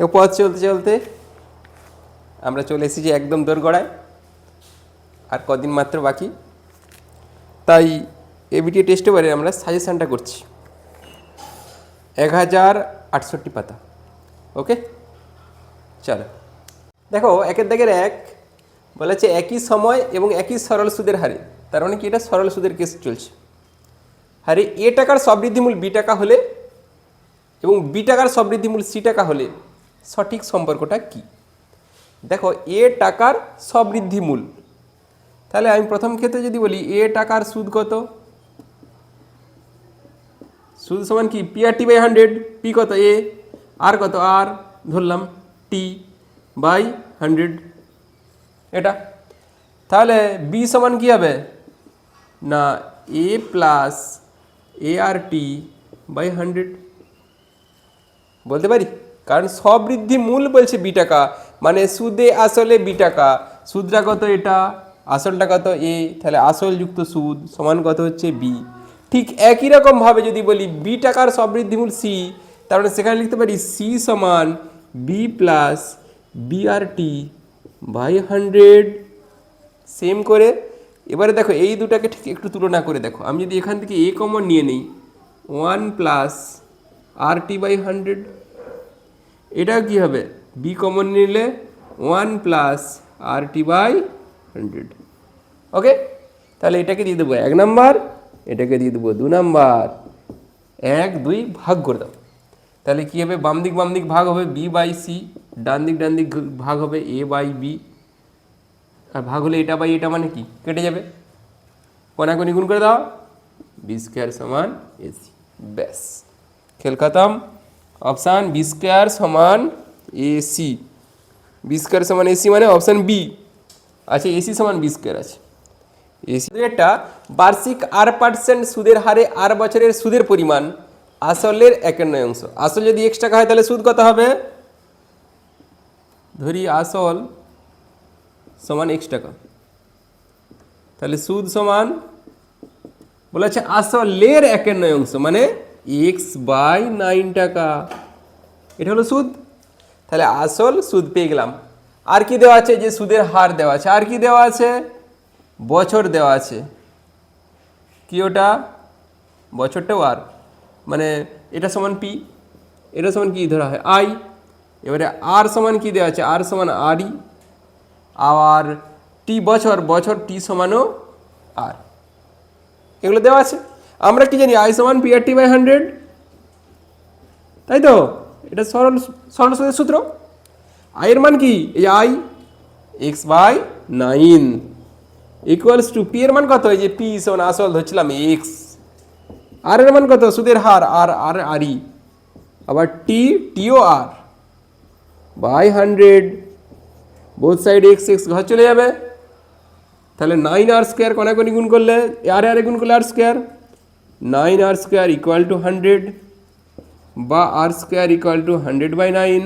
পথ চলতে চলতে আমরা চলে এসেছি একদম দোরগোড়ায়, আর কদিন মাত্র বাকি। তাই এবিটি টেস্ট পেপারে আমরা সাজেশানটা করছি 1068 পাতা। ওকে, চলো দেখো, একের দাগের এক বলেছে একই সময় এবং একই সরল সুদের হারে, তার মানে কি এটা সরল সুদের কেস চলছে। হারে এ টাকার সবৃদ্ধিমূল বি টাকা হলে এবং বি টাকার সবৃদ্ধিমূল সি টাকা হলে সঠিক সম্পর্কটা কি? দেখো, এ টাকার সবৃদ্ধিমূল, তাহলে আমি প্রথম ক্ষেত্রে যদি বলি এ টাকার সুদ কত, সুদ সমান কি P R T by 100, P কত এ, আর কত আর ধরলাম টি বাই 100 এটা। তাহলে বি সমান কি হবে না এ plus A R T by 100 বলতে পারি, কারণ সবৃদ্ধি মূল বলছে বি টাকা, মানে সুদে আসলে বি টাকা, সুদটা কত এটা, আসলটা কত এ, তাহলে আসল যুক্ত সুদ সমান কত হচ্ছে বি। ঠিক একই রকমভাবে যদি বলি বি টাকার সবৃদ্ধিমূল সি, তাহলে সেখানে লিখতে পারি সি সমান B plus B R T by 100। Same করে এবারে দেখো এই দুটাকে ঠিক একটু তুলনা করে দেখো, আমি যদি এখান থেকে এ কমন নিয়ে নিই 1 প্লাস আর টি বাই 100, এটা কি হবে বি কমন নিলে 1 প্লাস আর টি বাই 100। ওকে, তাহলে এটাকে দিয়ে দেবো 1 নাম্বার, এটাকে দিয়ে দেবো 2 নাম্বার, 1 2 ভাগ করে দাও। তাহলে কি হবে, বাম দিক ভাগ হবে বি বাই সি, ডান দিক ভাগ হবে এ বাই বি, আর ভাগ হলে এটা বাই এটা মানে কি কেটে যাবে, কোনাকুনি গুণ করে দাও, বি স্কোয়ার সমান এসি, ব্যাস খেল খতম। অপশান বি স্কোয়ার সমান এসি, বি স্কোয়ার সমান এসি মানে অপশান বি। আচ্ছা, এসি সমান বি স্কোয়ার আছে। এসি একটা বার্ষিক R% সুদের হারে আর বছরের সুদের পরিমাণ আসলের 1/9। আসল যদি x টাকা হয় তাহলে সুদ কত হবে, ধরি আসল সমান x টাকা, তাহলে সুদ সমান বলেছে আসলের 1/9 মানে x বাই 9 টাকা, এটা হলো সুদ। তাহলে আসল সুদ পেয়ে গেলাম। আর কি দেওয়া আছে, যে সুদের হার দেওয়া আছে, আর কি দেওয়া আছে, বছর দেওয়া আছে, কি ওটা বছরটাও আর, মানে এটা সমান পি, এটা সমান কি ধরা হয় আই। এবারে আর সমান কি দেওয়া আছে, আর সমান আরই, আর টি বছর, বছর টি সমানও আর, এগুলো দেওয়া আছে। আমরা কি জানি আই সমান পি আর টি বাই 100, তাই তো, এটা সরল সরল সুদের সূত্র। আয়ের মান কি, এই I X by 9 equals to P এর মান কত, এই যে পি সমান আসল ধরছিলাম এক্স, আর এর মান কত সুদের হার আর আর আরই, আবার টি টিও r by 100, both side x x ঘর চলে যাবে। তাহলে 9r স্কোয়ার কোনাকুনি গুণ করলে আর আর গুণ করলে r square, 9r square equal to 100 বা r square equal to 100 by 9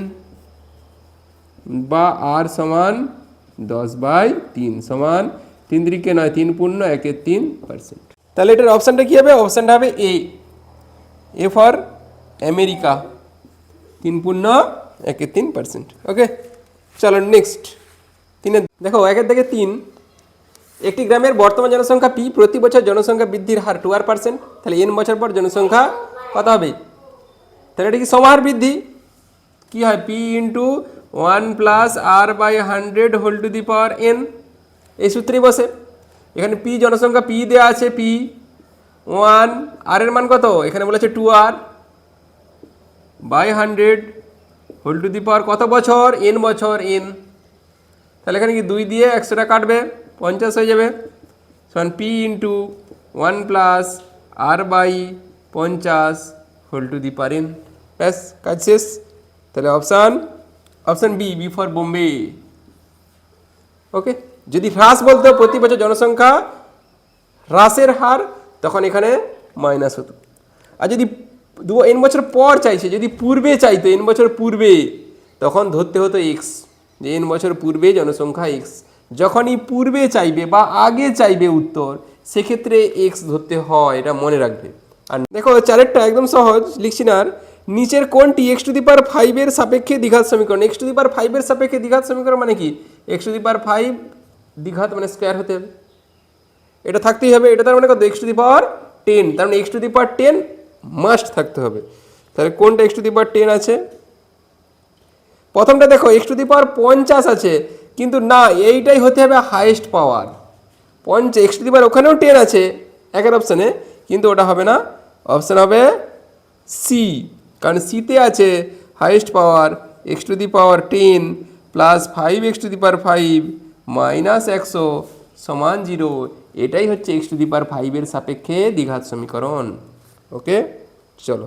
বা আর সমান 10/3 সমান 3 3 9 3 পূর্ণ 1 3%। তাহলে এটার অপশানটা কী হবে, অপশানটা হবে এ, এ ফর আমেরিকা, 3 পূর্ণ 1 3%। ওকে, চলো নেক্সট। তিনে দেখো, 1 থেকে 3, একটি গ্রামের বর্তমান জনসংখ্যা পি, প্রতি বছর জনসংখ্যা বৃদ্ধির হার 2%, তাহলে n বছর পর জনসংখ্যা কত হবে, তাহলে এটা কি সমাহার বৃদ্ধি, কি হয় P into 1 plus R by 100 whole to the power n, এই সূত্রেই বসে। এখানে পি জনসংখ্যা পি দেওয়া আছে, পি 1, আর এর মান কত, এখানে বলেছে 2r by 100 whole to the power কত বছর, n বছর n, তাহলে এখানে কি 2 দিয়ে 100টা কাটবে 50 হয়ে যাবে, সমান P into 1 plus R by 50 whole to the power n, ব্যাস কাজ শেষ। তাহলে option B, B for Bombay. Okay, যদি হ্রাস বলতো প্রতি বছর জনসংখ্যা হ্রাসের হার, তখন এখানে মাইনাস হতো। আর যদি n বছর পর চাইছে, যদি পূর্বে চাইতো n বছর পূর্বে, তখন ধরতে হতো এক্স, যে n বছর পূর্বে জনসংখ্যা এক্স। যখনই পূর্বে চাইবে বা আগে চাইবে উত্তর, সেক্ষেত্রে এক্স ধরতে হয়, এটা মনে রাখবে। আর দেখো চারেরটা একদম সহজ, লিখছি না আর, নিচের কোনটি এক্স টু দি পাওয়ার 5 এর সাপেক্ষে দ্বিঘাত সমীকরণ? এক্স টু দি পাওয়ার 5 এর সাপেক্ষে দ্বিঘাত সমীকরণ মানে কি? এক্স টু দি পাওয়ার 5 দ্বিঘাত মানে স্কোয়ার হতে হবে, এটা থাকতেই হবে। এটা তার মানে কত? এক্স টু দি পাওয়ার 10, তার মানে x to the power 10 must থাকতে হবে। তাহলে কোনটা এক্স টু দি পাওয়ার 10 আছে? প্রথমটা দেখো এক্স টু দি পাওয়ার 50 আছে, কিন্তু না, এইটাই হতে হবে highest power. X to the power ওখানেও 10 আছে একের অপশানে, কিন্তু ওটা হবে না, অপশান হবে সি, কারণ সিতে আছে highest power x to the power 10 plus 5 x to the power 5 minus 100 সমান 0। এটাই হচ্ছে এক্স টু দি পাওয়ার 5 এর সাপেক্ষে দ্বিঘাত সমীকরণ। ওকে, চলো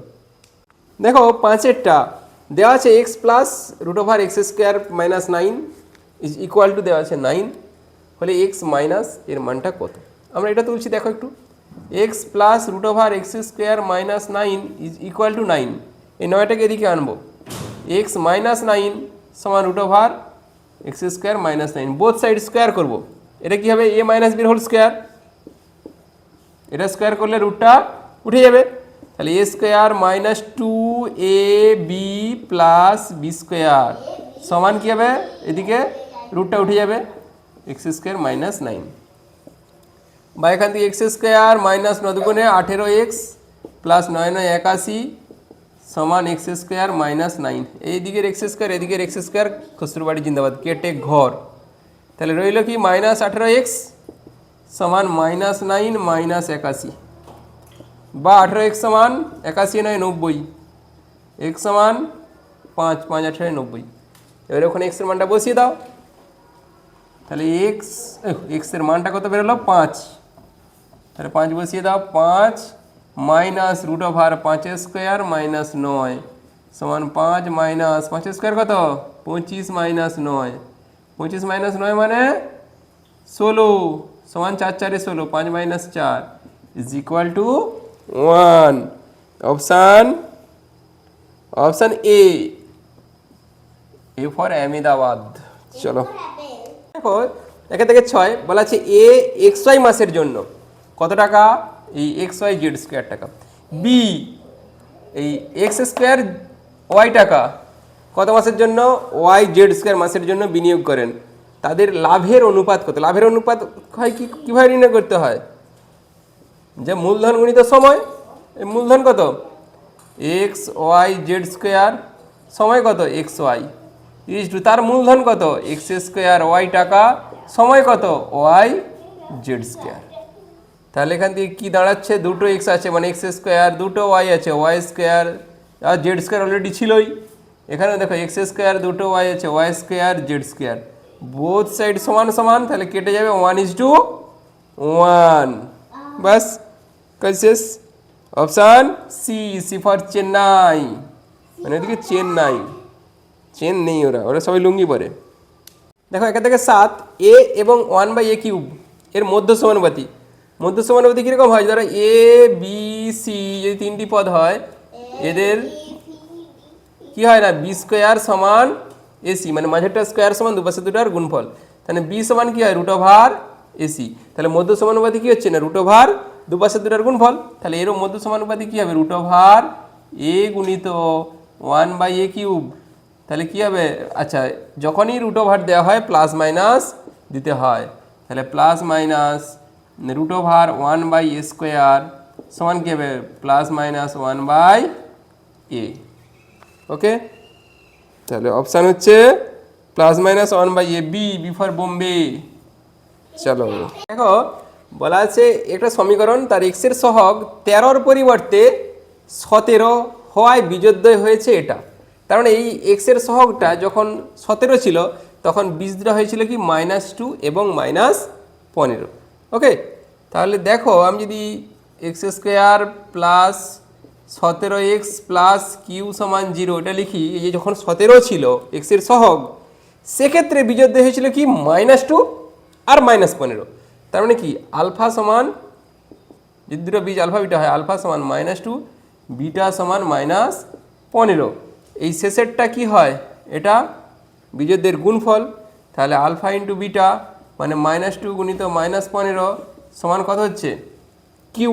দেখো 5এরটা দেওয়া আছে X plus root over x square minus 9 is equal to দেওয়া আছে 9, হলে এক্স মাইনাস এর মানটা কত? আমরা এটা তুলছি, দেখো একটু, x plus root over x square minus 9 is equal to 9। এই 9টাকে এদিকে আনবো, এক্স মাইনাস 9 সমান root over x square minus 9, both side square করবো। এটা কি হবে? এ মাইনাস বির হোল স্কোয়ার, এটা স্কোয়ার করলে রুটটা উঠে যাবে, তাহলে a square minus 2ab plus b square সমান কী হবে? এদিকে রুটটা উঠে যাবে, এক্স স্কোয়ার মাইনাস 9, বা এখান থেকে এক্স স্কোয়ার মাইনাস 9 দুগুণে 18x প্লাস 9 9 81 সমান এক্স স্কোয়ার মাইনাস 9। এই দিকের এক্স স্কোয়ার এদিকের এক্স স্কোয়ার শ্বশুরবাড়ি জিন্দাবাদ, কেটে ঘর, তাহলে রইল কি মাইনাস 18x সমান মাইনাস 9 মাইনাস 81, বা 18x সমান 81 9 90, x সমান 5 5 18 90। এবারে ওখানে এক্সের মানটা বসিয়ে দাও, তাহলে এক্সের মানটা কত বেরোলো? 5, তাহলে 5 বসিয়ে দাও, 5 minus root over 5 square minus 9 সমান 5 মাইনাস 5 স্কোয়ার কত? 25 মাইনাস 9, 25 মাইনাস 9 মানে 16 সমান 4 4 16, 5 minus 4 is equal two 1। Option A for Ahmedabad. চলো দেখো 1 থেকে 6 বলা আছে এ এক্স ওয়াই মাসের জন্য কত টাকা? এই এক্স ওয়াই জেড স্কোয়ার টাকা। বি এই এক্স স্কোয়ার ওয়াই টাকা কত মাসের জন্য? ওয়াই জেড স্কোয়ার মাসের জন্য বিনিয়োগ করেন। তাদের লাভের অনুপাত কত? লাভের অনুপাত হয় কীভাবে নির্ণয় করতে হয়? যে মূলধন গুণিত সময়, এই মূলধন কত? এক্স ওয়াই জেড স্কোয়ার, সময় কত? এক্স ওয়াই, ইজ টু তার মূলধন কত? এক্স স্কোয়ার ওয়াই টাকা, সময় কত? Y Z square. তাহলে এখান থেকে কী দাঁড়াচ্ছে? দুটো এক্স আছে মানে এক্স স্কোয়ার, দুটো ওয়াই আছে ওয়াই স্কোয়ার, আর জেড স্কোয়ার অলরেডি ছিলই। এখানে দেখো এক্স স্কোয়ার, দুটো ওয়াই আছে Y square Z square, both side সমান সমান, তাহলে কেটে যাবে 1:1। বাস কাজ শেষ। অপশান সি ফর চেন্নাই, মানে এদিকে চেন্নাই, চেন নেই, ওরা সবাই লুঙ্গি পরে। দেখো 1 থেকে 7 এ এবং 1/a³ এর মধ্য সমানুপাতি। মধ্য সমানুপাতি কীরকম হয়? ধরো এ বি সি যদি 3টি পদ হয়, এদের কি হয় না, বি স্কোয়ার সমান এসি, মানে মাঝেরটা স্কোয়ার সমান দুপাশে দুটার গুণফল। তাহলে বি সমান কি হয়? Root over AC. তাহলে মধ্য সমানুপাতি কি হচ্ছে না? রুট ওভার দুপাশে দুটার গুণফল। তাহলে এরও মধ্য সমানুপাতি কি হবে? রুট ওভার এ গুণিত 1/a³। তাহলে কি হবে? আচ্ছা, যখনই রুট ওভার দেওয়া হয় প্লাস মাইনাস দিতে হয়, তাহলে plus minus root over 1/a² সমান কি হবে? Plus minus 1/a। ওকে, তাহলে অপশান হচ্ছে plus minus 1/a, B for Bombay. চলো দেখো বলা আছে একটা সমীকরণ, তার এক্সের সহগ 13-র পরিবর্তে 17 হওয়ায় বিজোদ্দয় হয়েছে এটা। তার মানে এই এক্সের সহগটা যখন 17 ছিল তখন বীজদ্বয় হয়েছিল কি? -2 এবং -15। ওকে, তাহলে দেখো আমি যদি X square plus 17x plus Q সমান 0 এটা লিখি, এই যে যখন 17 ছিল এক্সের সহগ, সেক্ষেত্রে বিজোদ্দয় হয়েছিল কি? -2 আর -15। তার মানে কি? আলফা সমান, যদি দুটো বীজ আলফা বিটা হয়, আলফা সমান -2, বিটা সমান -15। এই শেষেরটা কি হয়? এটা বিজোদ্দয়ের গুণফল। তাহলে আলফা ইন্টু বিটা মানে -2 গুণিত -15 সমান কত হচ্ছে? কিউ।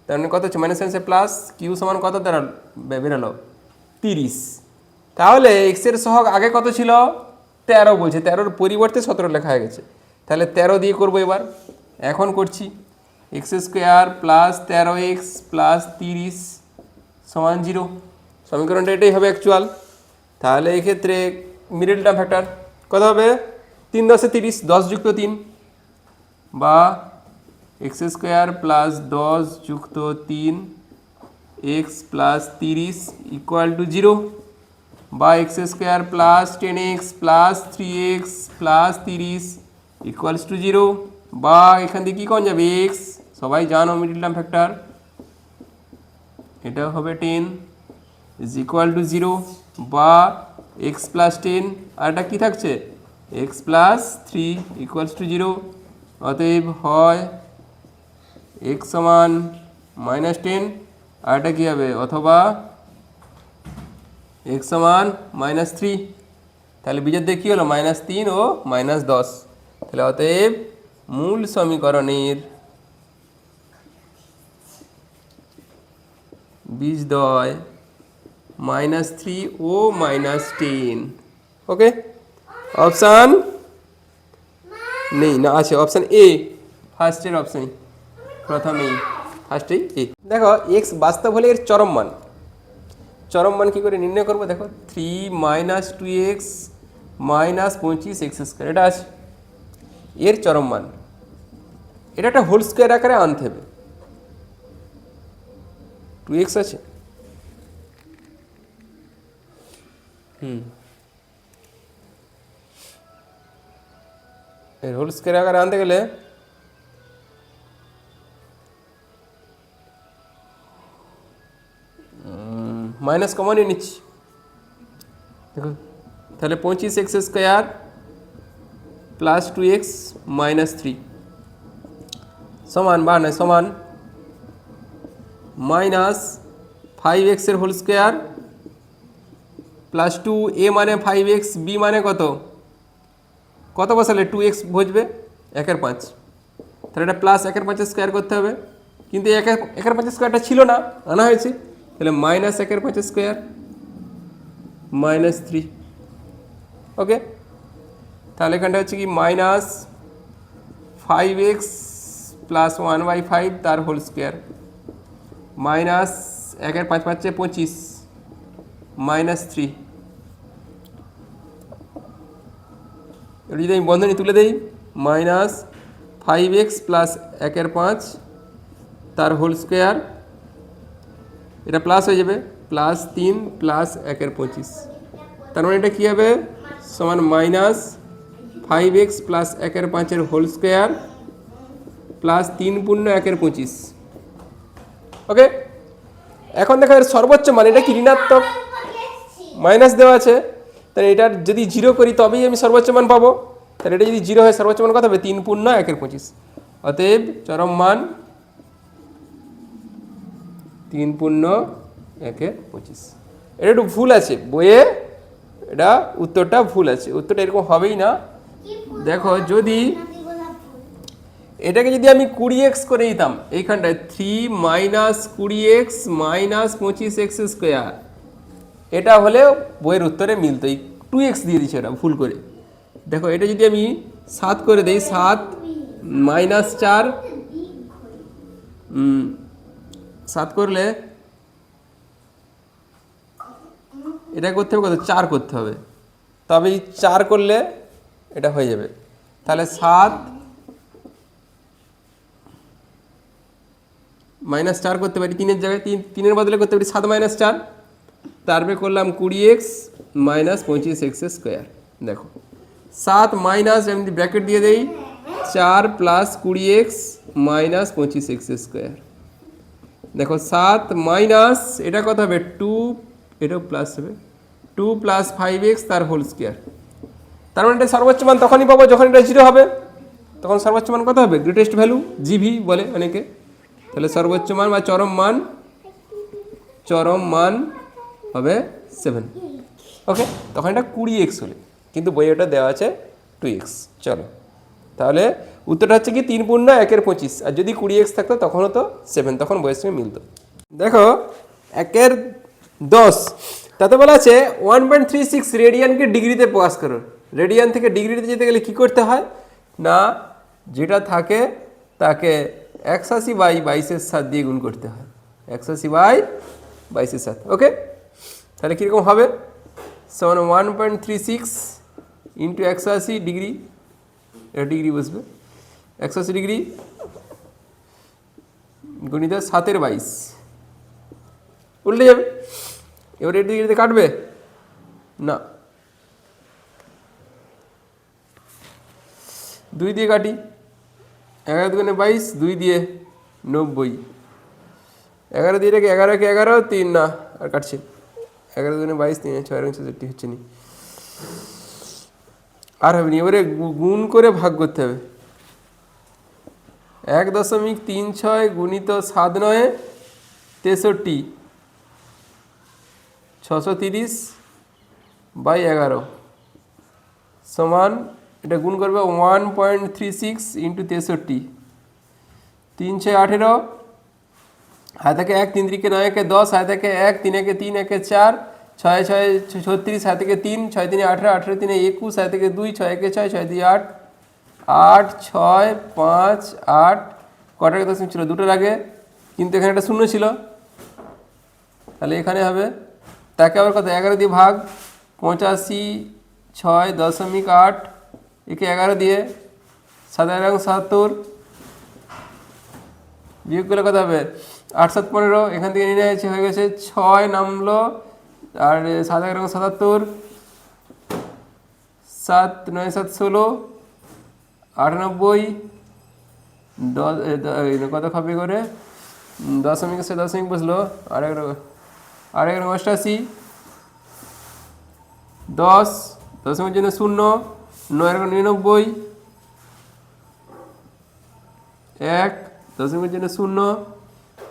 তার মানে কত হচ্ছে? মাইনাস প্লাস কিউ সমান কত দ্বারা বেরোলো? 30। তাহলে এক্সের সহগ আগে কত ছিল? 13 বলছে, 13-র পরিবর্তে 17 লেখা হয়ে গেছে। তাহলে 13 দিয়ে করবো এবার। এখন করছি x square plus 13x plus 30 সমান 0। সমীকরণটা এটাই হবে অ্যাকচুয়াল। তাহলে এক্ষেত্রে মিডল টার্ম ফ্যাক্টর কত হবে? 3 10 30, 10 যুক্ত 3 বা এক্স স্কোয়ার প্লাস 10 যুক্ত 3 এক্স প্লাস 30 ইকুয়াল টু 0 বা x square plus 10x plus 3x plus 30 equals to 0 বা এখান থেকে কী কম যাবে? এক্স, সবাই জানো মিডল টার্ম ফ্যাক্টর, এটা হবে 10 ইজ ইকুয়াল টু 0 বা এক্স প্লাস 10 আর এটা কী থাকছে? X plus 3 equals to 0। অতএব হয় এক্স সমান -10 আর এটা কী হবে? অথবা এক্স সমান -3। তাহলে বীজের দিয়ে কী হলো? -3 ও -10। তাহলে অতএব মূল সমীকরণের বীজদ্বয় -3 ও -10। ওকে, অপশান নেই না, আছে অপশান এ, ফার্স্টের অপশানই, প্রথমেই ফার্স্টেই এ। দেখো এক্স বাস্তব হলে এর চরম মান, চরম মান কী করে নির্ণয় করবো? দেখো 3 - 2x - 25x², এটা আছে এর চরম মান। এটা একটা হোল স্কোয়ার আকারে আনতে হবে। 2x আছে, এর হোল স্কোয়ার আকারে আনতে গেলে মাইনাস কমন নিয়ে নিচ্ছি। দেখো তাহলে 25x² প্লাস 2x -3 সমান বা নয় সমান -5x এর হোল স্কোয়ার প্লাস 2, a মানে 5x, b মানে কত? কত বসালে 2x বসবে 1/5, তাহলে এটা প্লাস 1/5 স্কোয়ার করতে হবে, কিন্তু 1/5 স্কোয়ারটা ছিল না, আনা হয়েছে। তাহলে -1/5 স্কোয়ার -3। ওকে, তাহলে এখানটা হচ্ছে কি -5x প্লাস 1/5 তার হোল স্কোয়ার মাইনাস 1/5 পাচ্ছে 25 -3। এবার যদি আমি বন্ধনী তুলে দিই -5x প্লাস 1/5 তার হোল স্কোয়ার, এটা প্লাস হয়ে যাবে +3 প্লাস 1/25, তার মানে এটা কী হবে? সমান -5x plus 1/5 whole square plus 3 পূর্ণ 1/25। ওকে, এখন দেখো এর সর্বোচ্চ মান, এটা কি ঋণাত্মক মাইনাস দেওয়া আছে, তাহলে এটার যদি 0 করি তবেই আমি সর্বোচ্চ মান পাবো। তাহলে এটা যদি 0 হয় সর্বোচ্চ মান কত হবে? 3 পূর্ণ 1/25। অতএব চরম মান 3 পূর্ণ 1/25। এটা একটু ভুল আছে বইয়ে, এটা উত্তরটা ভুল আছে, উত্তরটা এরকম হবেই না। দেখো যদি এটাকে যদি আমি 20x করে দিতাম, এইখানটায় 3 - 20x - 25x², এটা হলে বইয়ের উত্তরে মিলতো। এই 2x দিয়ে দিচ্ছে এটা ভুল করে। দেখো এটা যদি আমি 7 করে দিই, 7 - 4 7 করলে এটা করতে হবে কত? 4 করতে হবে, তবে এই 4 করলে এটা হয়ে যাবে। তাহলে 7 -4 করতে পারি, 3-এর জায়গায় 3-এর বদলে করতে পারি 7 - 4, তারপরে করলাম 20x - 25x²। দেখো 7 মাইনাস, আমি ব্র্যাকেট দিয়ে দেই 4 প্লাস 20x - 25x²। দেখো 7 মাইনাস এটা কত হবে? 2, এটাও প্লাস হবে 2 প্লাস 5x তার হোল স্কোয়ার। তার মানে এটা সর্বোচ্চ মান তখনই পাবো যখন এটা 0 হবে, তখন সর্বোচ্চ মান কত হবে? গ্রেটেস্ট ভ্যালু, জিভি বলে অনেকে। তাহলে সর্বোচ্চ মান বা চরম মান হবে 7। ওকে, তখন এটা 20x হলে, কিন্তু বইয়ে ওটা দেওয়া আছে 2x। চলো তাহলে উত্তরটা হচ্ছে কি 3 পূর্ণ 1/25, আর যদি 20x থাকতো তখনও তো 7, তখন বইয়ের সঙ্গে মিলতো। দেখো 1/10, তাতে বলা আছে 1.36 রেডিয়ানকে ডিগ্রিতে প্রকাশ করো। রেডিয়ান থেকে ডিগ্রিতে যেতে গেলে কি করতে হয় না, যেটা থাকে তাকে 180/22 দিয়ে গুণ করতে হয়, 180/22। ওকে, তাহলে কীরকম হবে, সমান 1.36 ইন্টু 180 ডিগ্রি, এটা ডিগ্রি বসবে, 180 ডিগ্রি গুণিত 7/22, উল্টে যাবে। এবার এই ডিগ্রিতে কাটবে না, 2 দিয়ে কাটি, 11 দুগুণে 22, 2 দিয়ে 90, 11 দিয়ে রেখে 11 কে 11, 3 না আর কাটছে, 11 দুগুণে 22, 3 6 66 হচ্ছে নি, আর হবে নি। এবারে গুণ করে ভাগ করতে হবে, 1.36 গুণিত 7 9 63, 630/11 সমান, এটা গুণ করবে 1.36 ইন্টু 63, 3 6 18, হাতে থেকে 1, 3 3 9 1 10, হাতে থেকে 1, 3 1 3 1 4, 6 6 36, হাতে থেকে 3, 6 3 18, 18 3 21, হাতে থেকে 2, 6 1 6, 6 2 8, 8 6 5 8, কটার দশমিক ছিল দুটোর আগে, কিন্তু এখানে একটা শূন্য ছিল, তাহলে এখানে হবে, তাকে আবার কত 11 দিয়ে ভাগ, 85.6.8, একে 11 দিয়ে 7 বিয়োগ করলে কত হবে, 8 7 15, এখান থেকে নিয়ে নিয়েছে, হয়ে গেছে 6 নামলো, আর 7 11 77, 7 9 7 16, 98, 10 কত খাবে করে, দশমিকের সে দশমিক বসলো, আর 11 88, 10 দশমিকের জন্য 0, 9 99, 1 দশমিকের জন্য 0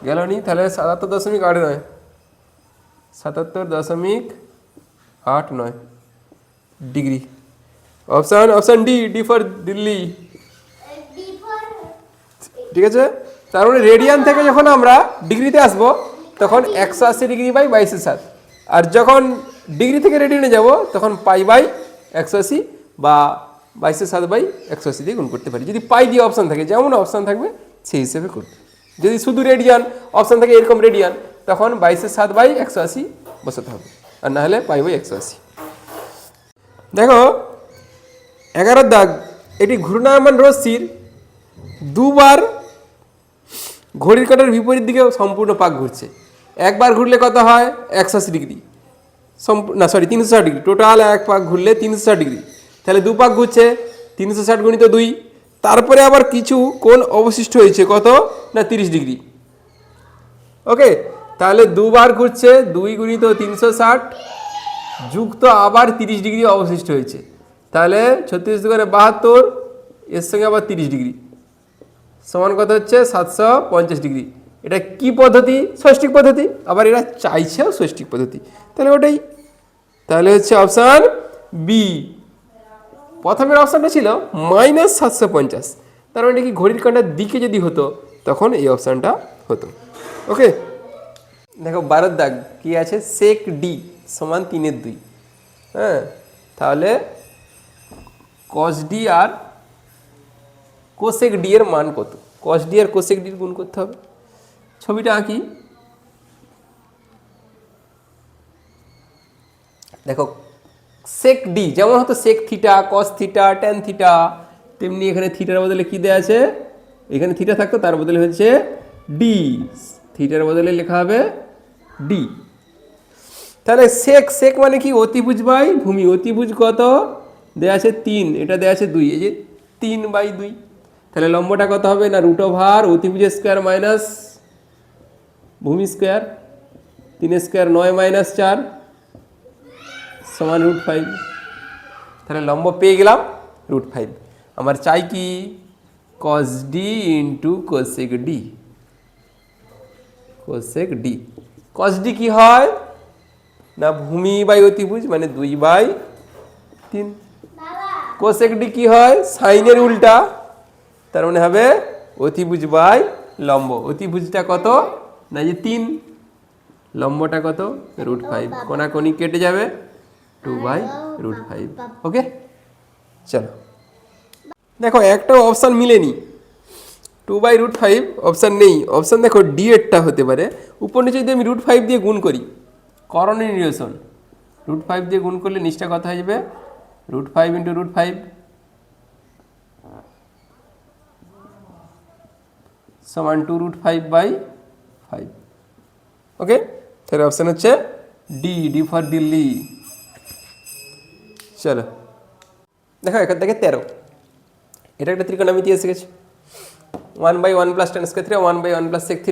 গেল নি, তাহলে 77.89, 77.89 degree. Option D for Delhi, ঠিক আছে। তার মানে রেডিয়ান থেকে যখন আমরা ডিগ্রিতে আসবো তখন 180°/22/7, আর যখন ডিগ্রি থেকে রেডিয়ানে যাব তখন π/180 বা 22/7/180 দিয়ে গুণ করতে পারি, যদি পাই দিয়ে অপশান থাকে, যেমন অপশান থাকবে সেই হিসেবে করবে। যদি শুধু রেডিয়ান অপশান থাকে এরকম রেডিয়ান, তখন 22/7/180 বসাতে হবে, আর না হলে π/180। দেখো 11 দাগ, এটি ঘূর্ণায়মান রশ্মির দুবার ঘড়ির কাঁটার বিপরীত দিকে সম্পূর্ণ পাক ঘুরছে। একবার ঘুরলে কত হয় 180 ডিগ্রি, না সরি 360 ডিগ্রি, টোটাল এক পাক ঘুরলে 360 ডিগ্রি, তাহলে 2 পাক ঘুরছে 360 গুণিত 2, তারপরে আবার কিছু কোণ অবশিষ্ট হয়েছে কত না 30 ডিগ্রি। ওকে, তাহলে 2 বার ঘুরছে, 2 গুণিত 360 যুক্ত আবার 30 ডিগ্রি অবশিষ্ট হয়েছে, তাহলে 36 দুগুণে 72, এর সঙ্গে আবার 30 ডিগ্রি সমান কত হচ্ছে 750 ডিগ্রি। এটা কি পদ্ধতি? ষষ্ঠিক পদ্ধতি, আবার এরা চাইছেও ষষ্ঠিক পদ্ধতি, তাহলে ওটাই, তাহলে হচ্ছে অপশান বি। প্রথমের অপশানটা ছিল -750, তার মানে কি ঘড়ির কাঁটার দিকে যদি হতো তখন এই অপশানটা হতো। ওকে, দেখো 12 দাগ কি আছে, সেক ডি সমান 3/2, হ্যাঁ, তাহলে কস ডি আর কোসেক ডি এর মান কত, কস ডি আর কোসেক ডির গুণ করতে হবে। ছবিটা আঁকি, দেখো সেক ডি যেমন হতো sec theta, cos theta, tan theta, তেমনি এখানে থিটার বদলে কি দেওয়া আছে, এখানে থিটা থাকতো তার বদলে হচ্ছে ডি, থিটার বদলে লেখা হবে ডি। তাহলে সেক, সেক মানে কি অতিভুজ বাই ভূমি, অতিভুজ কত দেওয়া আছে 3, এটা দেওয়া আছে 2, এই যে 3/2, তাহলে লম্বটা কত হবে না √ অতিভুজ স্কোয়ার মাইনাস ভূমি স্কোয়ার, 3 স্কোয়ার 9 - 4 সমান √5, তাহলে লম্ব পেয়ে গেলাম √5। আমার চাই কি cos D into cosec D, cosec D, cos D কি হয় না ভূমি বাই অতিভুজ মানে 2/3, কোসেক ডি কি হয় সাইনের উল্টা, তার মানে হবে অতিভুজ বাই লম্ব, অতিভুজটা কত না যে 3, লম্বটা কত √5, কোনাকুনি কেটে যাবে 2/√5। ওকে, চলো দেখো একটা অপশান মিলেনি, 2/√5 অপশান নেই। অপশান দেখো ডি এরটা হতে পারে। উপর নিচে যদি আমি √5 দিয়ে গুণ করি, করণীয় নিরসন, √5 দিয়ে গুণ করলে নিচটা কত হয়ে যাবে √5 × √5 সমান 2√5/5। ওকে, তাহলে অপশান হচ্ছে ডি ফর দিল্লি। চলো দেখো এখান থেকে 13, এটা একটা ত্রিকোণমিতি এসে গেছে, 1/1 + tan² θ 1/1 + sec θ,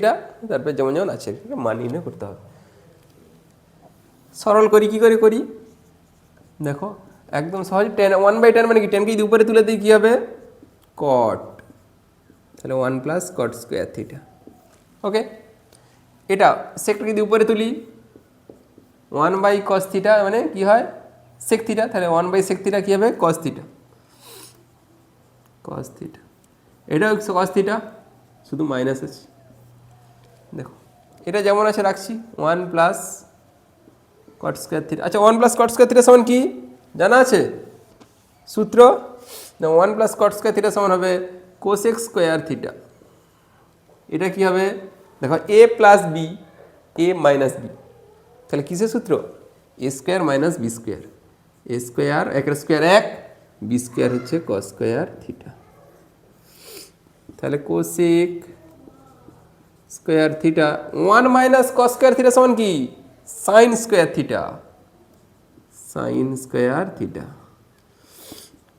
তারপরে যেমন যেমন আছে মান নির্ণয় করতে হবে। সরল করি, কি করে করি দেখো, একদম সহজ। 1/tan মানে কি, টেনকে যদি উপরে তুলে দিই কী হবে cot, তাহলে 1 + cot² θ। ওকে, এটা সেকটাকে যদি উপরে তুলি 1/cos θ মানে কি হয় sec θ, তাহলে 1/sec θ কী হবে cos θ, এটাও cos θ, শুধু মাইনাস আছে। দেখো এটা যেমন আছে রাখছি, 1 + cot² θ। আচ্ছা 1 + cot² θ সমান কি জানা আছে সূত্র? 1 + cot² θ সমান হবে cosec² θ। এটা কি হবে দেখো a + b, a - b, তাহলে কিসের সূত্র a² - b², a² একের স্কোয়ার 1, b² হচ্ছে cos² θ। তাহলে cosec² θ 1 - cos² θ সমান কি sin² θ,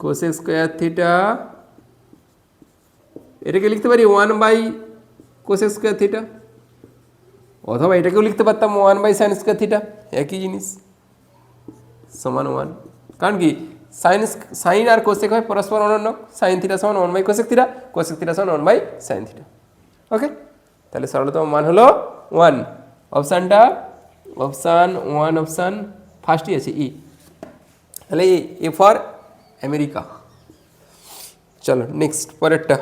cosec² θ এটাকে লিখতে পারি 1/cosec² θ, অথবা এটাকেও লিখতে পারতাম 1/sin² θ, একই জিনিস সমান 1। কারণ কি সাইন আর কোসেক হয় পরস্পর অনন্য, sin θ সমান 1/cosec θ, cosec θ সমান 1/sin θ। ওকে, তাহলে সরলতম মান হলো 1। অপশানটা অপশান 1, অপশান ফার্স্টই আছে ই, তাহলে এ ফর আমেরিকা। চলো নেক্সট পরেরটা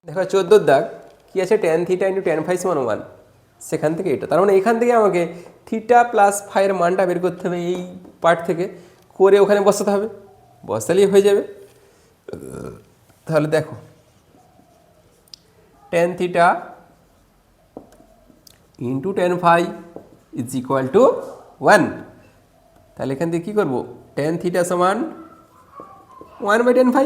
দেখো, 14 দাগ কি আছে, tan θ × tan φ সমান 1, সেখান থেকে এটা, তার মানে এখান থেকে আমাকে θ + φ এর মানটা বের করতে হবে, এই পার্ট থেকে করে ওখানে বসাতে হবে, বসালেই হয়ে যাবে। তাহলে দেখো tan θ × tan φ = 1, তাহলে এখান থেকে কী করবো, tan θ সমান 1/tan φ,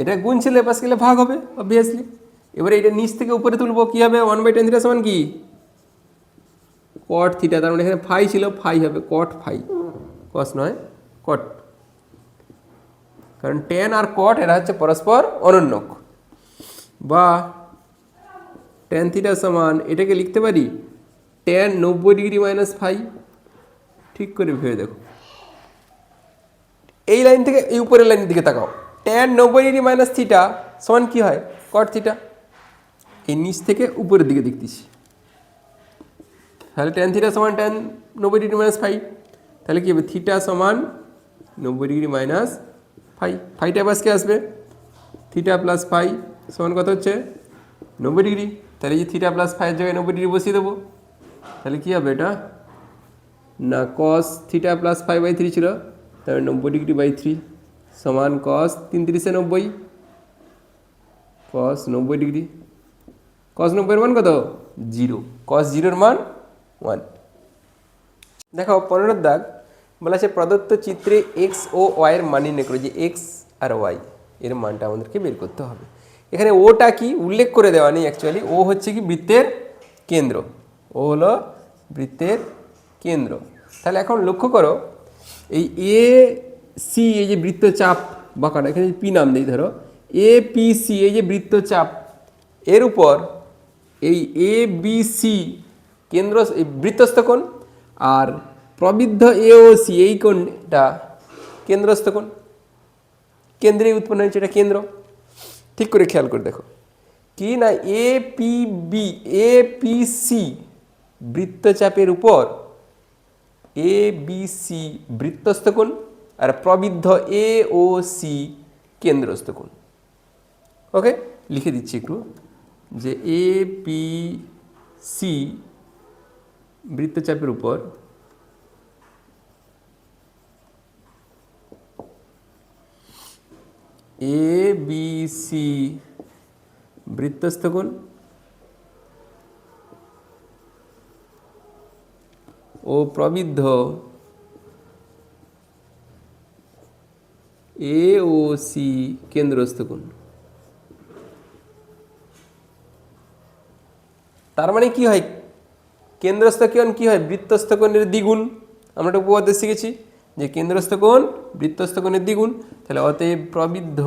এটা গুণ ছিল এপাশ গেলে ভাগ হবে অবভিয়াসলি। এবারে এটা নিচ থেকে উপরে তুলবো, কী হবে 1/tan θ সমান কি cot θ, তার মানে এখানে ফাই ছিল, ফাই হবে cot φ, cos নয় cot, কারণ tan আর cot এরা হচ্ছে পরস্পর অনন্যক। বা tan θ সমান এটাকে লিখতে পারি tan 90° - φ, ঠিক করে ভেবে দেখো, এই লাইন থেকে এই উপরের লাইনের দিকে তাকাও, tan 90° - θ সমান কী হয় cot θ, এই নিচ থেকে উপরের দিকে দেখতেছি, তাহলে tan θ সমান tan 90° - φ, তাহলে কী হবে θ সমান 90° - φ, ফাইটা বাসকে আসবে, θ + φ সমান কত হচ্ছে 90°, তাহলে যে θ + φ এর জায়গায় 90° বসিয়ে দেবো, তাহলে কী হবে এটা না cos θ + φ/3 ছিল, তাহলে 90°/3 সমান cos 3 × 30 = 90, cos 90°, cos 90 এর মান কত 0, cos 0 এর মান 1। দেখো 15 দাগ বলা আছে প্রদত্ত চিত্রে x ও y এর মান নির্ণয় করে, যে x আর y এর মানটা আমাদেরকে বের করতে হবে। এখানে ওটা কি উল্লেখ করে দেওয়া নেই অ্যাকচুয়ালি, ও হচ্ছে কি বৃত্তের কেন্দ্র, ও হলো বৃত্তের কেন্দ্র। তাহলে এখন লক্ষ্য করো এই এ সি, এই যে বৃত্তচাপ বাঁকাটা, এখানে পি নাম দিই, ধরো এ পি সি, এই যে বৃত্তচাপ, এর উপর এই এ বি সি কেন্দ্র বৃত্তস্থ কোণ, আর প্রবৃদ্ধ এ ও সি এই কোণটা কেন্দ্রস্থ কোণ, কেন্দ্রে উৎপন্ন হয়েছে, এটা কেন্দ্র। ঠিক করে খেয়াল করে দেখো কি না, এ পি সি বৃত্তচাপের উপর এ বি সি বৃত্তস্থ কোণ, আর প্রবৃদ্ধ এ ও সি কেন্দ্রস্থ কোণ। ওকে, লিখে দিচ্ছি একটু, যে এ পি সি বৃত্তচাপের উপর এ বি সি বৃত্তস্থ কোণ ও প্রবিদ্ধ এ ও সি কেন্দ্রস্থ কোণ। তার মানে কি হয়, কেন্দ্রস্থ কোণ কি হয়, বৃত্তস্থ কোণের দ্বিগুণ। আমরা একটা উপপাদ্য শিখেছি যে কেন্দ্রস্থ কোণ বৃত্তস্থ কোণের দ্বিগুণ। তাহলে অতএব প্রবিদ্ধ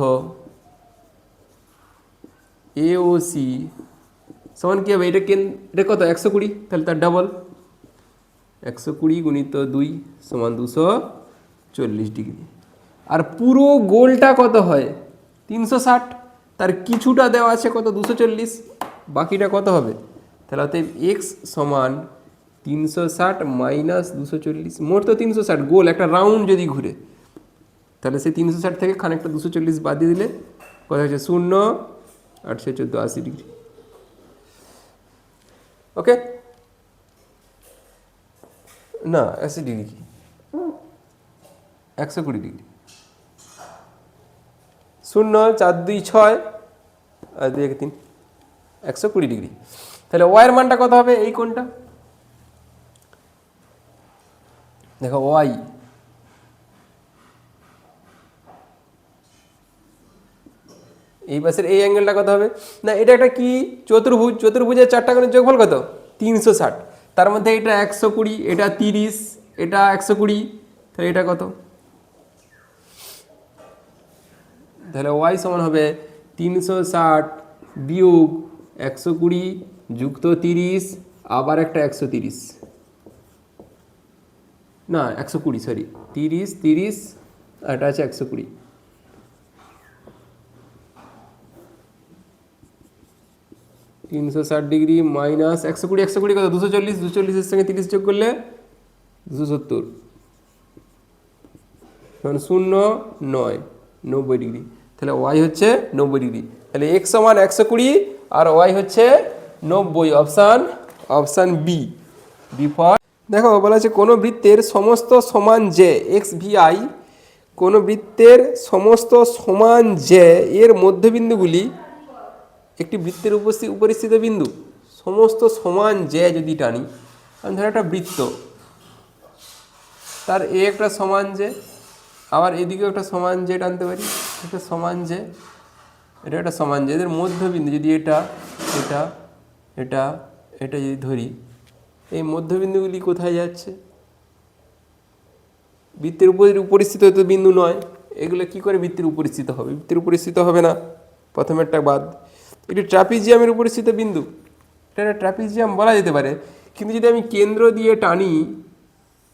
এ ও সি সমান কি হবে, এটা কত 120, তাহলে তার ডাবল 120 গুণিত 2 সমান 240 ডিগ্রি। আর পুরো গোলটা কত হয় 360, তার কিছুটা দেওয়া আছে কত 240, বাকিটা কত হবে, তাহলে অতএব এক্স সমান 360 মাইনাস 240, মোট তো 360, গোল একটা রাউন্ড যদি ঘুরে, তাহলে সেই 360 থেকে খানিকটা 240 বাদ দিয়ে দিলে কত হচ্ছে 0, 8 14 80 ডিগ্রি। ওকে, না 80 ডিগ্রি কি 120 ডিগ্রি, 0 4 2 6 আর 2 1 3, 120 ডিগ্রি। তাহলে ওয়াইয়ের মানটা কত হবে, এই কোণটা দেখো, ওয়াই এই পাশের এই অ্যাঙ্গেলটা কত হবে, না এটা একটা কি চতুর্ভুজ, চতুর্ভুজের 4টা কোণের যোগফল কত 360, তার মধ্যে এটা 120, এটা 30, এটা 120, তাহলে এটা কত, তাহলে ওয়াই সমান হবে 360 বিয়োগ 120 যুক্ত 30 আবার একটা 130, না 120 সরি 30 30 আর এটা আছে 120, -360 ডিগ্রি মাইনাস 120, 120 কত 240, 240 সঙ্গে 30 যোগ করলে 270, তখন 0 9 90 ডিগ্রি। তাহলে ওয়াই হচ্ছে 90 ডিগ্রি। তাহলে এক্স সমান 120 আর ওয়াই হচ্ছে 90, অপশান বি, বি ফর। দেখো বলা আছে কোনো বৃত্তের সমস্ত সমান যে এক্স ভি আই, কোনো বৃত্তের সমস্ত সমান যে এর মধ্যবিন্দুগুলি একটি বৃত্তের উপরিস্থিত বিন্দু, সমস্ত সমান যে যদি টানি, আমি ধরো একটা বৃত্ত, তার এ একটা সমান যে, আবার এদিকেও একটা সমান যে টানতে পারি, একটা সমান যে, এটা একটা সমান যে, এদের মধ্যবিন্দু যদি এটা এটা এটা এটা যদি ধরি, এই মধ্যবিন্দুগুলি কোথায় যাচ্ছে, বৃত্তের উপরিস্থিত তো বিন্দু নয়, এগুলো কি করে বৃত্তের উপরিস্থিত হবে, বৃত্তের উপরিস্থিত হবে না, প্রথমেরটা বাদ। এটি ট্রাপিজিয়ামের উপরিস্থিত বিন্দু, এটা একটা ট্রাপিজিয়াম বলা যেতে পারে, কিন্তু যদি আমি কেন্দ্র দিয়ে টানি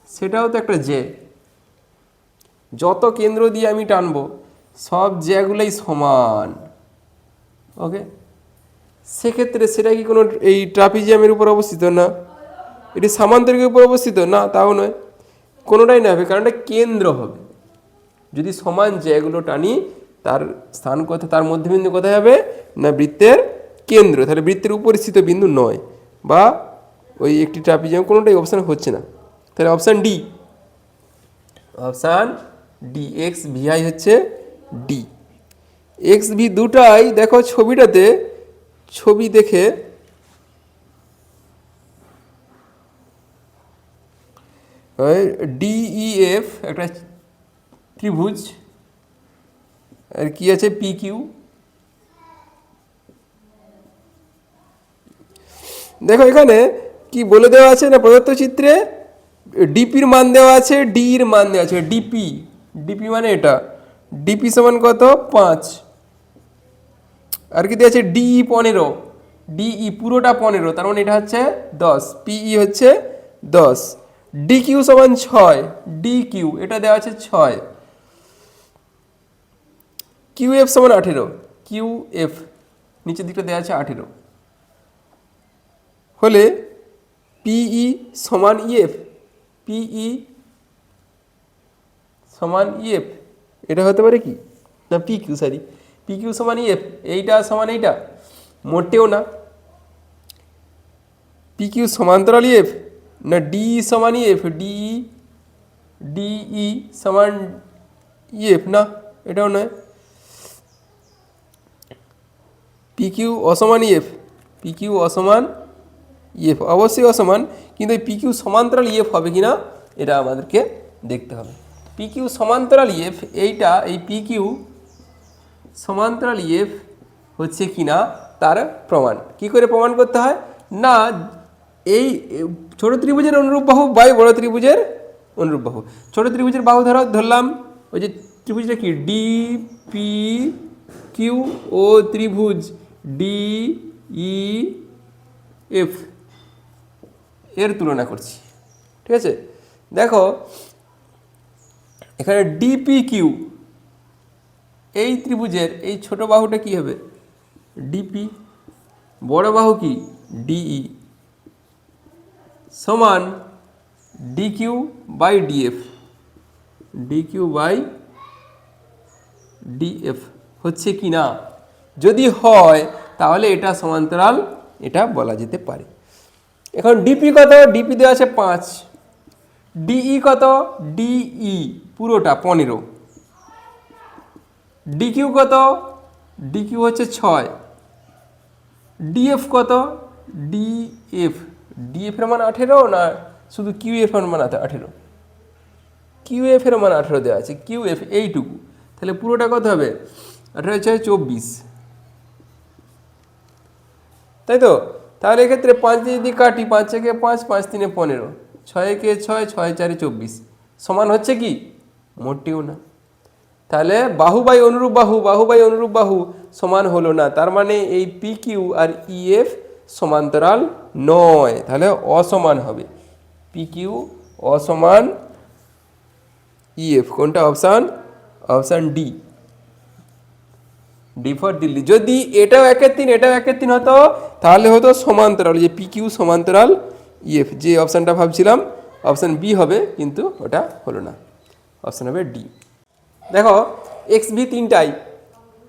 সেটাও তো একটা জে, যত কেন্দ্র দিয়ে আমি টানবো সব জ্যাগুলোই সমান। ওকে, সেক্ষেত্রে সেটা কি কোনো এই ট্রাপিজিয়ামের উপর অবস্থিত, না এটি সামান্তরিকের উপর অবস্থিত, না তাও নয়, কোনোটাই না হবে, কারণ এটা কেন্দ্র হবে। যদি সমান জ্যাগুলো টানি তার স্থান কোথায়, তার মধ্যবিন্দু কোথায় হবে, না বৃত্তের কেন্দ্র, তাহলে বৃত্তের উপরিস্থিত বিন্দু নয়, বা ওই একটি ট্রাপিজিয়াম, কোনোটাই অপশান হচ্ছে না। তাহলে option D, option D, x V I হচ্ছে ডি। এক্স ভি দুটাই দেখো ছবিটাতে, ছবি দেখে ডিইএফ একটা ত্রিভুজ, আর কি আছে পি কিউ। দেখো এখানে কি বলে দেওয়া আছে না, প্রদত্ত চিত্রে ডিপির মান দেওয়া আছে, ডি এর মান দেওয়া আছে, ডিপি, ডিপি মানে এটা, ডিপি সমান কত 5, আর কি দেওয়া আছে ডিই 15, ডিই পুরোটা 15, তার মানে এটা হচ্ছে 10, পিই হচ্ছে 10, ডি কিউ সমান 6, ডি কিউ এটা দেওয়া আছে 6, কিউ এফ সমান 18, কিউ এফ নিচের দিকটা দেওয়া আছে 18, হলে পিই সমান ইএফ, পিই সমান ইএফ, এটা হতে পারে কি না P Q, sorry P Q সমান ইএফ, এইটা সমান এইটা, মোটেও না, পি কিউ সমান্তরাল ইএফ না ডি সমান ইএফ, ডি ডিই সমান ইএফ, না এটাও নয়। পি কিউ অসমান ইএফ, পি কিউ অসমান ইএফ, অবশ্যই অসমান, কিন্তু এই পি কিউ সমান্তরাল ইএফ হবে কি না এটা আমাদেরকে দেখতে হবে। পি কিউ সমান্তরাল ইএফ, এইটা এই পি কিউ সমান্তরাল ইএফ হচ্ছে কি না তার প্রমাণ কি করে প্রমাণ করতে হয় না, এই ছোট ত্রিভুজের অনুরূপ বাহু বাই বড় ত্রিভুজের অনুরূপ বাহু। ছোট ত্রিভুজের বাহু ধরলাম ওই যে ত্রিভুজটা কি ডি পি কিউ ও ত্রিভুজ ডি ই এফ এর তুলনা করছি, ঠিক আছে। দেখো এখানে ডিপি কিউ এই ত্রিভুজের এই ছোট বাহুটা কি হবে ডিপি, বড় বাহু কি ডিই সমান DQ by DF, DQ by DF হচ্ছে কি না, যদি হয় তাহলে এটা সমান্তরাল এটা বলা যেতে পারে। এখন ডিপি কত, ডিপি দেওয়া আছে 5, ডিই কত, ডিই পুরোটা 15, ডিকিউ কত, ডিকিউ হচ্ছে 6, ডিএফ কত, ডিএফ ডিএফ এর মান 18 না শুধু কিউএফ এর মান 18, কিউএফ এর মান 18 দেওয়া আছে, কিউএফ এইটুকু, তাহলে পুরোটা কত হবে 18 × 24, তাই তো। তাহলে এক্ষেত্রে 5 দিয়ে যদি কাটি, 5 একে 5, 5 3 15, 6 একে 6, 6 4 24 সমান হচ্ছে কি মোটেও না। তাহলে বাহু বাই অনুরূপ বাহু, বাহু বাই অনুরূপ বাহু সমান হলো না, তার মানে এই পি কিউ আর ইএফ সমান্তরাল নয়, তাহলে অসমান হবে। পি কিউ অসমান ইএফ, কোনটা option, option D, D for Delhi. যদি এটাও 1/3 এটাও 1/3 হতো তাহলে হতো সমান্তরাল, যে পি কিউ সমান্তরাল ইএফ, যে অপশানটা ভাবছিলাম অপশান বি হবে, কিন্তু ওটা হলো না, অপশান হবে ডি। দেখো এক্স ভি 3টাই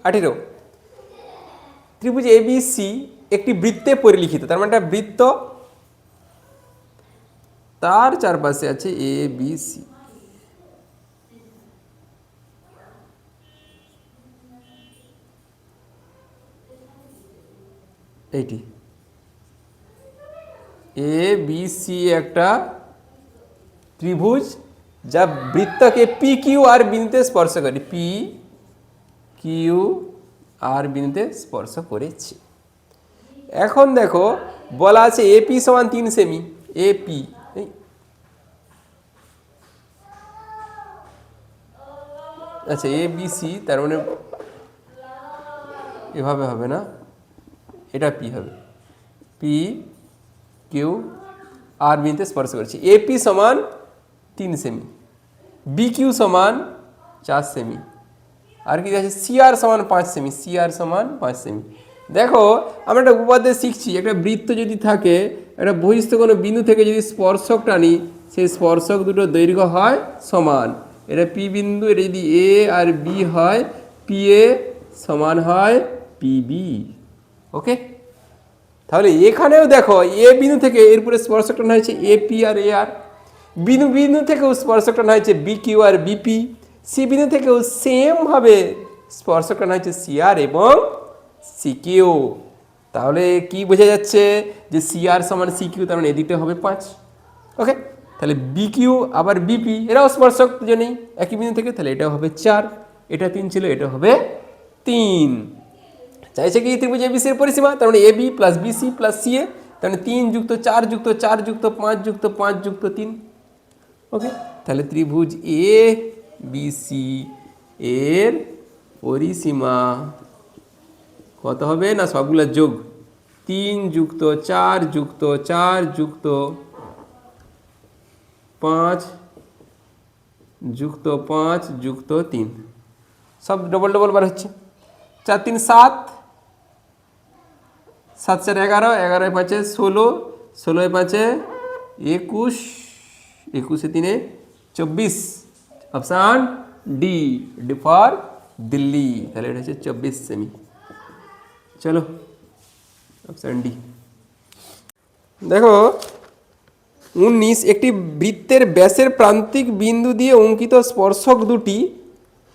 18, ত্রিভুজ এ বি সি একটি বৃত্তে পরিলিখিত, তার মানে একটা বৃত্ত, তার চারপাশে আছে A B C. Eighty A B C একটা ত্রিভুজ যা বৃত্তকে পি কিউ আর বিন্দুতে স্পর্শ করে, পি কিউ আর বিন্দুতে স্পর্শ করেছে। এখন দেখো বলা আছে এপি সমান 3 সেমি, এপি আচ্ছা এ বি সি, তার মানে এভাবে হবে না, এটা পি হবে, পি কিউ আর বিন্দুতে স্পর্শ করেছে। এপি সমান 3 সেমি, বি কিউ সমান 4 সেমি, আর কি আছে সিআর সমান 5 সেমি, সিআর সমান 5 সেমি। দেখো আমরা একটা উপাদেয় শিখছি, একটা বৃত্ত যদি থাকে, একটা বহিস্থ কোনো বিন্দু থেকে যদি স্পর্শক টানি, সেই স্পর্শক দুটো দৈর্ঘ্য হয় সমান, এটা পি বিন্দু, এটা যদি এ আর বি হয়, পি এ সমান হয় পিবি, ওকে। তাহলে এখানেও দেখো এ বিন্দু থেকে এরপরে স্পর্শক টানা হয়েছে এ পি আর এ আর, বিন্দু বিন্দু থেকেও স্পর্শক টানা হয়েছে B Q R BP, C বিন্দু থেকেও সেমভাবে স্পর্শক টানা হয়েছে সি আর এবং সি কিউ। তাহলে কি বোঝা যাচ্ছে যে সি আর সমান সি কিউ, তার মানে এদিকটা হবে 5, ওকে। তাহলে বি কিউ আবার বিপি এরাও স্পর্শক দুজনেই একই বিন্দু থেকে, তাহলে এটাও হবে 4, এটা 3 ছিল, এটা হবে 3। চাইছে কি ত্রিভুজ এবিসি এর পরিসীমা, তার মানে AB plus BC plus CA, তার মানে 3 যুক্ত 4 যুক্ত 4 যুক্ত 5 যুক্ত 5 যুক্ত 3, ওকে। তাহলে ত্রিভুজ এ বিসি এর পরিসীমা কত হবে না সবগুলো যোগ, 3 যুক্ত 4 যুক্ত 4 যুক্ত 5 যুক্ত 5 যুক্ত 3, সব ডবল ডবল বার হচ্ছে, 4 3 7, 7 4 11, 11 5 16, 16 5 21, 21 3 24, option D, D for Delhi. তাহলে এটা হচ্ছে 24 সেমি, চলো অপশান ডি। দেখো 19 একটি বৃত্তের ব্যাসের প্রান্তিক বিন্দু দিয়ে অঙ্কিত স্পর্শক দুটি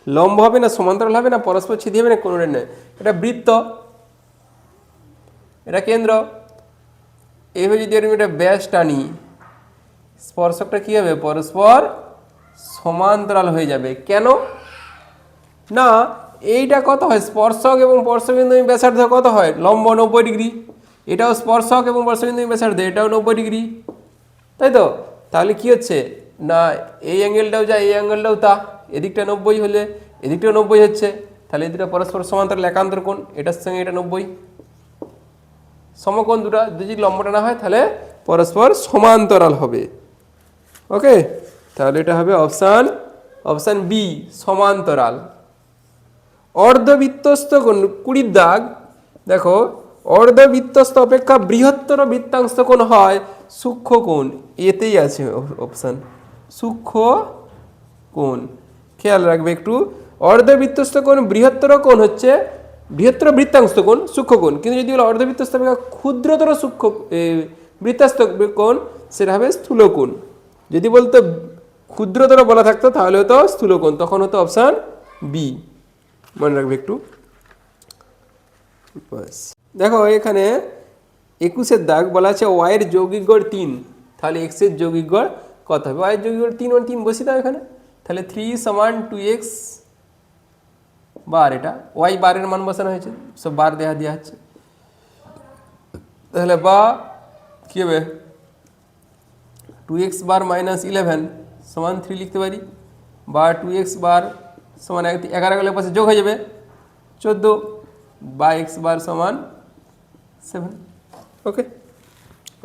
লম্ব হবে না সমান্তরাল হবে না পরস্পর ছেদি হবে না কোনোটাই নয়। এটা বৃত্ত, এটা কেন্দ্র। এইভাবে যদি আমি এটা ব্যাস টানি, স্পর্শকটা কী হবে? পরস্পর সমান্তরাল হয়ে যাবে। কেন না? এইটা কত হয়? স্পর্শক এবং স্পর্শবিন্দু ব্যাসার্ধ কত হয়? লম্ব 90 ডিগ্রি। এটাও স্পর্শক এবং স্পর্শবিন্দু ব্যাসার্ধ, এটাও 90 ডিগ্রি, তাই তো? তাহলে কি হচ্ছে না, এই অ্যাঙ্গেলটাও যা এই অ্যাঙ্গেলটাও তা, এদিকটা 90 হলে এদিকটাও 90 হচ্ছে, তাহলে এই দুটো পরস্পর সমান্তরাল একান্তর কোণ, এটার সঙ্গে এটা 90 সমকোণ দুটো যদি লম্বটা না হয় তাহলে পরস্পর সমান্তরাল হবে। ওকে, তাহলে এটা হবে অপশান বি, সমান্তরাল। অর্ধবৃত্তস্থ কোণ 20 দাগ, দেখো অর্ধবৃত্তস্থ অপেক্ষা বৃহত্তর বৃত্তাংশ কোণ হয় সূক্ষ্ম কোণ। এতেই আছে অপশান সূক্ষ্ম কোণ। খেয়াল রাখবে একটু, অর্ধবৃত্তস্থ কোণ বৃহত্তর কোণ হচ্ছে বৃহত্তর বৃত্তাংশ কোণ সূক্ষ্ম কোণ, কিন্তু যদি বলো অর্ধবৃত্তস্থ অপেক্ষা ক্ষুদ্রতর সূক্ষ্ম বৃত্তাস্ত কোণ সেটা হবে স্থূল কোণ। যদি বলতো ক্ষুদ্রতর বলা থাকতো তাহলে হতো স্থূল কোণ, তখন হতো অপশান বি। মনে রাখবে একটু। দেখো এখানে 21 দাগ বলা আছে ওয়াইয়ের যৌগিক গড় 3, তাহলে এক্স এর যৌগিক গড় কত হবে? ওয়াইয়ের যৌগিক গড় 3 3 বসিয়ে দাও এখানে, তাহলে 3 সমান 2x বার, এটা ওয়াই বারের মান বসানো হয়েছে, সব বার দেওয়া হচ্ছে, তাহলে বা কী হবে? 2x বার মাইনাস 11 সমান 3 লিখতে পারি, বা 2x বার সমান 11 গেলে পাশে যোগ হয়ে যাবে 14, বা x বার সমান 7। ওকে,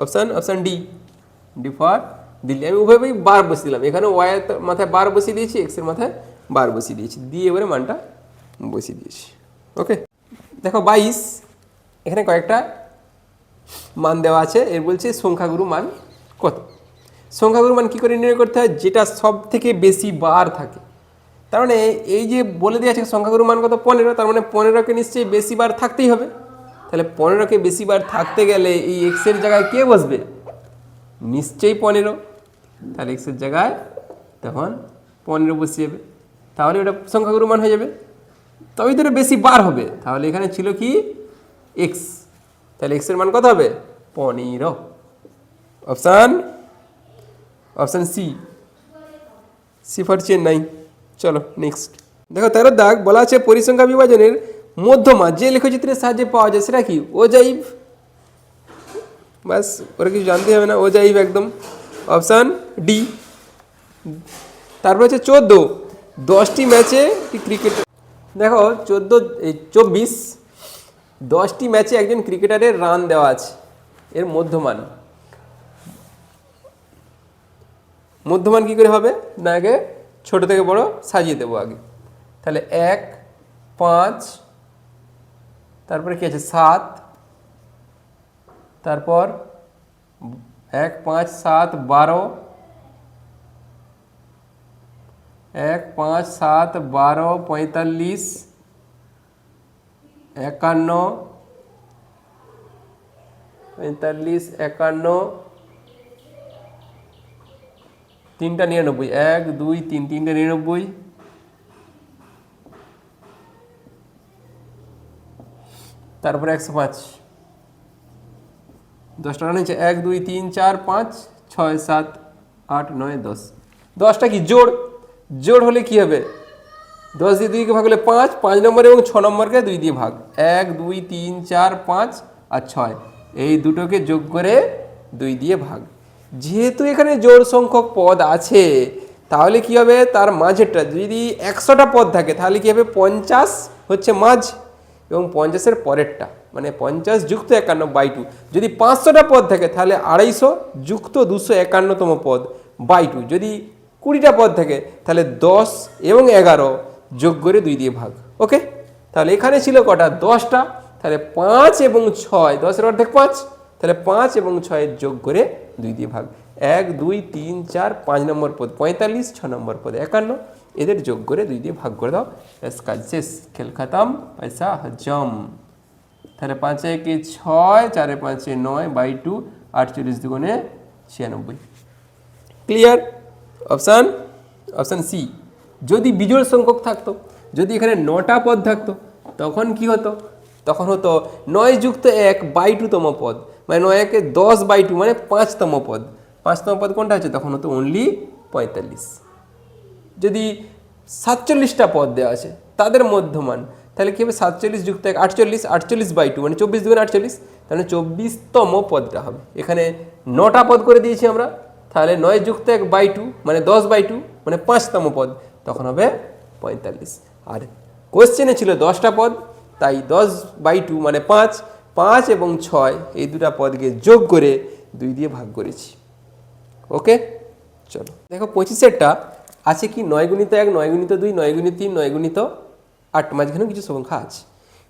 অপশান ডি ফর দিল্লি। আমি উভয়ই বার বসিয়ে দিলাম, এখানে ওয়াই মাথায় বার বসিয়ে দিয়েছি, এক্স এর মাথায় বার বসিয়ে দিয়েছি, দিয়ে এবারে মানটা বসিয়ে দিয়েছি। ওকে, দেখো 22, এখানে কয়েকটা মান দেওয়া আছে, এর বলছে সংখ্যাগুরু মান কত। সংখ্যাগুরু মান কী করে নির্ণয় করতে হয়? যেটা সব থেকে বেশি বার থাকে, তার মানে এই যে বলে দেওয়া আছে সংখ্যাগুরু মান কত 15, তার মানে 15কে নিশ্চয়ই বেশি বার থাকতেই হবে। তাহলে 15কে বেশি বার থাকতে গেলে এই এক্সের জায়গায় কে বসবে? নিশ্চয়ই 15, তাহলে এক্সের জায়গায় তখন 15 বসিয়ে যাবে, তাহলে ওটা সংখ্যাগুরু মান হয়ে যাবে, তবেই তো এটা বেশি বার হবে। তাহলে এখানে ছিল কি? এক্স, তাহলে এক্সের মান কত হবে? 15। Option C for Chennai. চলো নেক্সট দেখো 13 দাগ বলা আছে পরিসংখ্যা বিভাজনের মধ্যমা যে লেখচিত্রের সাহায্যে পাওয়া যায় সেটা কি? ওজাইভ। বাস, ওরা কিছু জানতে হবে না, ওজাইভ একদম। Option D. তারপর হচ্ছে 14, 10টি ম্যাচে ক্রিকেট, দেখো 24 10টি ম্যাচে একজন ক্রিকেটারের রান দেওয়া আছে, এর মধ্যমান কী করে হবে? না আগে ছোট থেকে বড় সাজিয়ে দেবো আগে, তাহলে 1 5, তারপরে কি আছে 7, তারপর 1 5 7 12, 1 5 7 12 45 51 45 51, 3টা 99, 1 2 3, 3টা 99, তারপরে 105, 10টা রান হয়েছে 1 2 3 4 5 6 7 8 9 10, 10টা কি জোড় হলে কি হবে? 10 দিয়ে 2কে ভাগ হলে 5, 5 নম্বর এবং 6 নম্বরকে 2 দিয়ে ভাগ, 1 2 3 4 5 আর 6, এই দুটোকে যোগ করে 2 দিয়ে ভাগ। যেহেতু এখানে জোড় সংখ্যক পদ আছে তাহলে কি হবে? তার মাঝেরটা যদি 100টা পদ থাকে তাহলে কি হবে? 50 হচ্ছে মাঝ এবং 50-এর পরেরটা মানে 50 যুক্ত 51/2। যদি 500টা পদ থাকে তাহলে 250 যুক্ত 251তম পদ বাই 2। যদি 20টা পদ থাকে তাহলে 10 এবং 11 যোগ করে 2 দিয়ে ভাগ। ওকে, তাহলে এখানে ছিল কটা? 10টা, তাহলে 5 এবং 6, 10-এর অর্ধেক 5, তাহলে 5 এবং 6 যোগ করে 2 দিয়ে ভাগ। 1 2 3 4 5 নম্বর পদ 45, 6 নম্বর পদ 51, এদের যোগ করে 2 দিয়ে ভাগ করে দাও, ব্যাস কাজ শেষ, খেল খতম, পয়সা হজম। তাহলে 5 এ 6, 4 5 9/2, 48 2 96। ক্লিয়ার? Option option C. যদি বিজোড় সংখ্যক থাকতো, যদি এখানে 9টা পদ থাকতো, তখন কি হতো? তখন হতো 9+1/2তম পদ, মানে 9 × 10/2 মানে 5তম পদ। 5তম পদ কোনটা হচ্ছে? তখন হতো অনলি 45। যদি 47টা পদ দেওয়া আছে, তাদের মধ্যমান, তাহলে কী হবে? 47+1 48, 48/2 মানে 24 × 48, তাহলে 24তম পদটা হবে। এখানে 9টা পদ করে দিয়েছি আমরা, তাহলে 9+1/2 মানে 10/2 মানে 5তম পদ, তখন হবে 45। আর কোশ্চেনে ছিল 10টা পদ, তাই 10/2 মানে 5, 5 এবং 6 এই দুটা পদকে যোগ করে 2 দিয়ে ভাগ করেছি। ওকে, চলো দেখো 25এরটা আছে কি 9x1, 9x2, 9x3, 9x8, মাঝখানেও কিছু সংখ্যা আছে।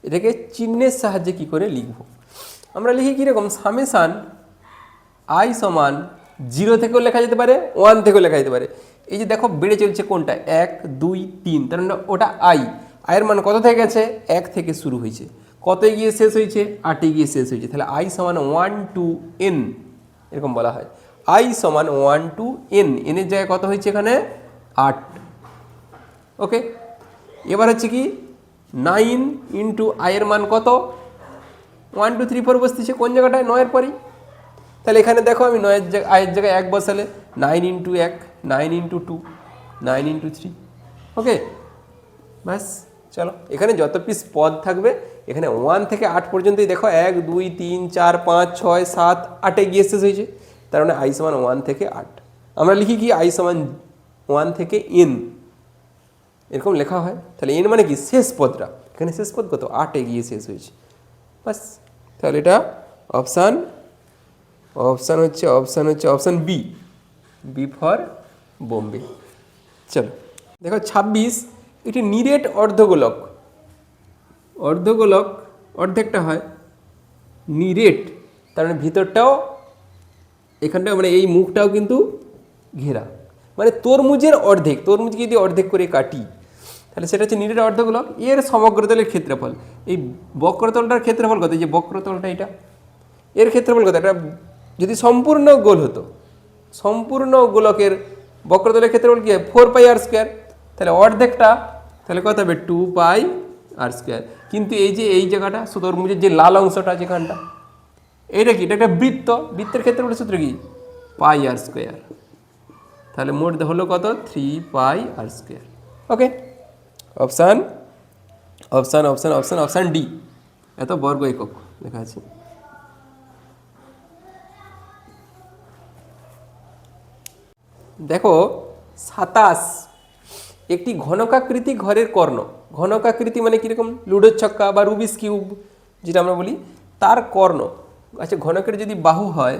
এটাকে চিহ্নের সাহায্যে কি করে লিখব? আমরা লিখি কীরকম? সামেশান i সমান 0 থেকেও লেখা যেতে পারে, 1 থেকেও লেখা যেতে পারে। এই যে দেখো বেড়ে চলছে কোনটা? 1 2 3, তার মানে ওটা আয়ের মান কত থেকে গেছে? 1 থেকে শুরু হয়েছে, কতে গিয়ে শেষ হয়েছে? 8-এ গিয়ে শেষ হয়েছে। তাহলে i সমান 1 to n, এরকম বলা হয়। i সমান 1 to n, এর জায়গায় কত হয়েছে এখানে? 8। ওকে, এবার হচ্ছে কি 9 ইন্টু আয়ের মান কত? 1 2 3 4 বসতেছে কোন জায়গাটায়? 9-এর পরেই। তাহলে এখানে দেখো আমি আয়ের জায়গায় 1 বসালে 9 ইন্টু 1, 9 ইন্টু 2, 9 ইন্টু 3। ওকে, ব্যাস চলো। এখানে যত পিস পদ থাকবে, এখানে 1 থেকে 8 পর্যন্তই দেখো 1 2 3 4 5 6 7 8-এ গিয়ে শেষ হয়েছে। তার মানে i সমান 1 থেকে 8। আমরা লিখি কি i সমান 1 থেকে n, এরকম লেখা হয়। তাহলে n মানে কি? শেষ পদটা। এখানে শেষ পদ কত? 8-এ গিয়ে শেষ হয়েছে, বাস। তাহলে এটা অপশান হচ্ছে option B, B for Bombay. চলো দেখো 26, এটি নিরেট অর্ধগোলক। অর্ধগোলক অর্ধেকটা হয় নিরেট, তার মানে ভিতরটাও, এখানটা মানে এই মুখটাও কিন্তু ঘেরা, মানে তরমুজের অর্ধেক। তরমুজকে যদি অর্ধেক করে কাটি, তাহলে সেটা হচ্ছে নিরেট অর্ধগোলক। এর সমগ্রতলের ক্ষেত্রফল, এই বক্রতলটার ক্ষেত্রফল কত? এই যে বক্রতলটা, এটা এর ক্ষেত্রফল কত? এটা যদি সম্পূর্ণ গোল হতো, সম্পূর্ণ গোলকের বক্রতলের ক্ষেত্রফল কি হয়? 4πr²। তাহলে অর্ধেকটা তাহলে কত হবে? 2πr²। কিন্তু এই যে এই জায়গাটা তরমুজের যে লাল অংশটা যেখানটা, এটা কি? এটা একটা বৃত্ত, বৃত্তের ক্ষেত্রফলের সূত্র কি? πr²। তাহলে মোট হলো কত? 3πr²। Okay, option option option option option D, এত বর্গ একক লেখা আছে। দেখো 27, একটি ঘনকাকৃতি ঘরের কর্ণ। ঘনকাকৃতি মানে কীরকম? লুডোর ছক্কা বা রুবিস কিউব যেটা আমরা বলি, তার কর্ণ। আচ্ছা, ঘনকের যদি বাহু হয়,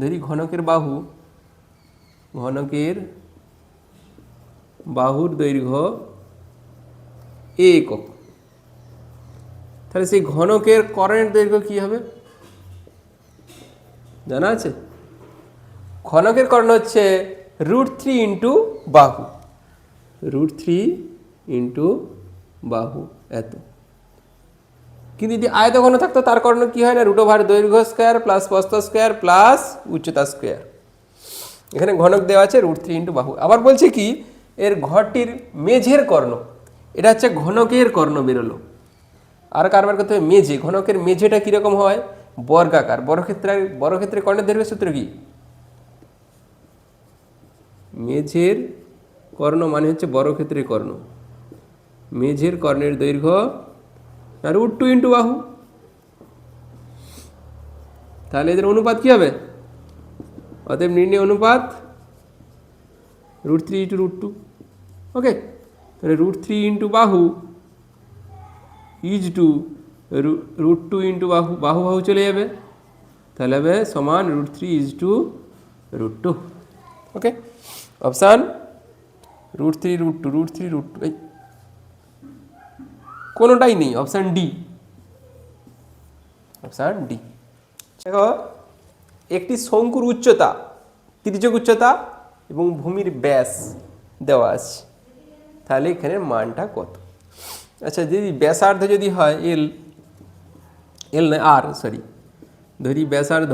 ধরি ঘনকের বাহু, ঘনকের বাহুর দৈর্ঘ্য এ একক, তাহলে সেই ঘনকের কর্ণের দৈর্ঘ্য কী হবে জানা আছে? ঘনকের কর্ণ হচ্ছে √3 ইন্টু বাহু, √3 ইন্টু বাহু এত। কিন্তু যদি আয়তঘন থাকতো, তার কর্ণ কি হয় না? √ওভার দৈর্ঘ্য স্কোয়ার প্লাস প্রস্থ স্কোয়ার প্লাস উচ্চতা স্কোয়ার। এখানে ঘনক দেওয়া আছে √3 ইন্টু বাহু। আবার বলছে কি এর ঘরটির মেঝের কর্ণ, এটা হচ্ছে ঘনকের কর্ণ বেরোলো। আর কারবার করতে হবে মেঝে, ঘনকের মেঝেটা কীরকম হয়? বর্গাকার। বর্গক্ষেত্রে কর্ণের দৈর্ঘ্যের সূত্র কি? মেঝের কর্ণ মানে হচ্ছে বর্গক্ষেত্রের কর্ণ, মেঝের কর্ণের দৈর্ঘ্য √2 ইন্টু বাহু। তাহলে এদের অনুপাত কী হবে? অতএব নির্ণয় অনুপাত √3 ইন্টু √2। ওকে, তাহলে √3 ইন্টু বাহু ইজ টু √2 ইন্টু বাহু, বাহু বাহু চলে যাবে, তাহলে হবে সমান √3 ইজ টু √2। ওকে, অপশান √3 √2 √3 √2, এই কোনোটাই নেই, অপশান ডি, অপশান ডি। দেখো একটি শঙ্কুর উচ্চতা, তির্যক উচ্চতা এবং ভূমির ব্যাস দেওয়া আছে, তাহলে এখানে মানটা কত? আচ্ছা, যদি ব্যাসার্ধ যদি হয় এল নয় আর, সরি, ধরি ব্যাসার্ধ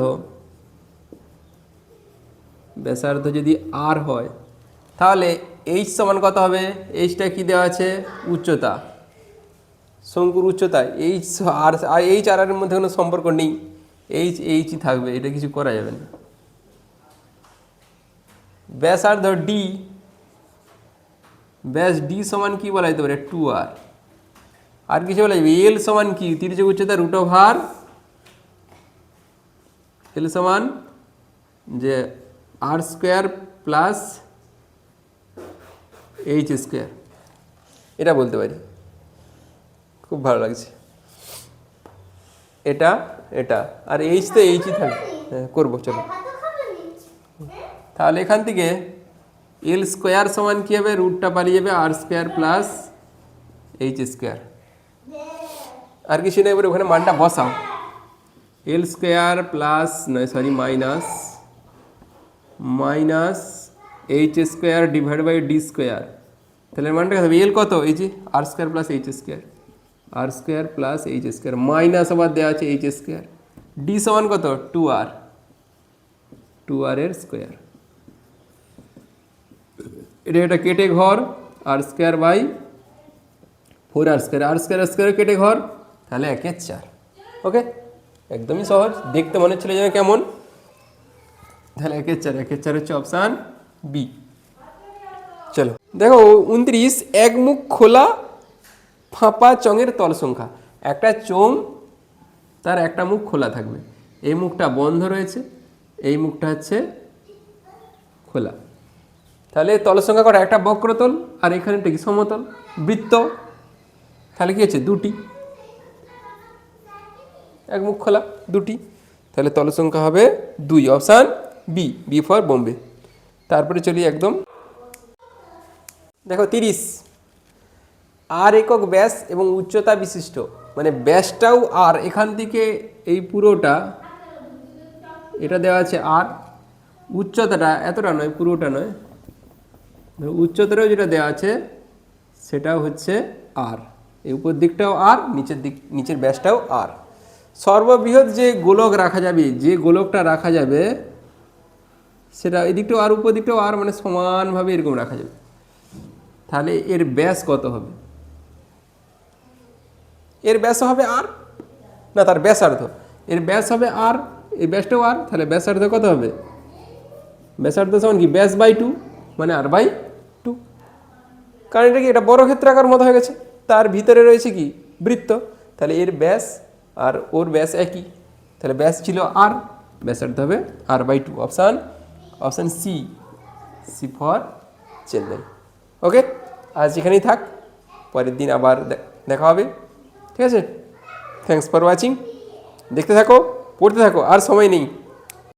ব্যাসার্ধ যদি আর হয় তাহলে এইচ সমান কত হবে? এইচটা কি দেওয়া আছে? উচ্চতা, শঙ্কুর উচ্চতা। এইচ আর এইচ আর এর মধ্যে কোনো সম্পর্ক নেই, এইচই থাকবে, এটা কিছু করা যাবে না। ব্যাসার্ধ ডি, ব্যাস ডি সমান কি বলা যেতে পারে? 2r। আর কিছু বলা যাবে? এল সমান কি? তির্যক উচ্চতা রুট ওভার এল সমান যে r square plus h square, এটা বলতে পারি। খুব ভালো লাগছে এটা, এটা আর এইচ তো এইচই থাকবে। হ্যাঁ করবো, চলো। তাহলে এখান থেকে এল স্কোয়ার সমান কী হবে? রুটটা পালিয়ে যাবে r square plus h square, আর কিছু নেই। এবার ওখানে মানটা বসাও। এল স্কোয়ার প্লাস নয় sorry minus h square divide by d square. তাহলে মানটা কত হবে? এল কত? এই যে r square plus h square, r square plus h square minus আবার দেওয়া আছে এইচ স্কোয়ার। ডি সমান কত? 2r, 2r এর স্কোয়ার। এটা কেটে ঘর r square by 4r square, r square কেটে ঘর, তাহলে 1/4। ওকে, একদমই সহজ। দেখতে মনে হচ্ছিল যেন কেমন, তাহলে 1/4 হচ্ছে অপশান বি। চলো দেখো 29, এক মুখ খোলা ফাঁপা চঙের তল সংখ্যা। একটা চোঙ, তার একটা মুখ খোলা থাকবে, এই মুখটা বন্ধ রয়েছে, এই মুখটা হচ্ছে খোলা। তাহলে তল সংখ্যা কটা? একটা বক্রতল আর এখানেটা কি? সমতল বৃত্ত। তাহলে কি হচ্ছে? দুটি, এক মুখ খোলা দুটি, তাহলে তল সংখ্যা হবে 2, option B, B for Bombay. তারপরে চলি একদম, দেখো 30, আর একক ব্যাস এবং উচ্চতা বিশিষ্ট, মানে ব্যাসটাও আর, এখান থেকে এই পুরোটা এটা দেওয়া আছে আর, উচ্চতাটা এতটা নয়, পুরোটা নয়, উচ্চতাটাও যেটা দেওয়া আছে সেটাও হচ্ছে আর, এই উপর দিকটাও আর, নিচের ব্যাসটাও আর। সর্ববৃহৎ যে গোলক রাখা যাবে, যে গোলকটা রাখা যাবে সেটা এই দিকটাও আর, উপর দিকটাও আর, মানে সমানভাবে এরকম রাখা যাবে। তাহলে এর ব্যাস কত হবে? এর ব্যাস হবে আর, না তার ব্যাসার্ধ, এর ব্যাস হবে আর, এই ব্যাসটাও আর, তাহলে ব্যাসার্ধ কত হবে? ব্যাসার্ধ সমান কি? ব্যাস বাই 2, মানে আর বাই 2। কারণ এটা কি? এটা বড় ক্ষেত্রাকার মতো হয়ে গেছে, তার ভিতরে রয়েছে কি? বৃত্ত। তাহলে এর ব্যাস আর ওর ব্যাস একই, তাহলে ব্যাস ছিল আর, ব্যাসার্ধ হবে r by 2, option C, C for Chennai. Okay, আজ এখানেই থাক, পরের দিন আবার দেখা হবে, ঠিক আছে? Thanks for watching. দেখতে থাকো, পড়তে থাকো, আর সময় নেই।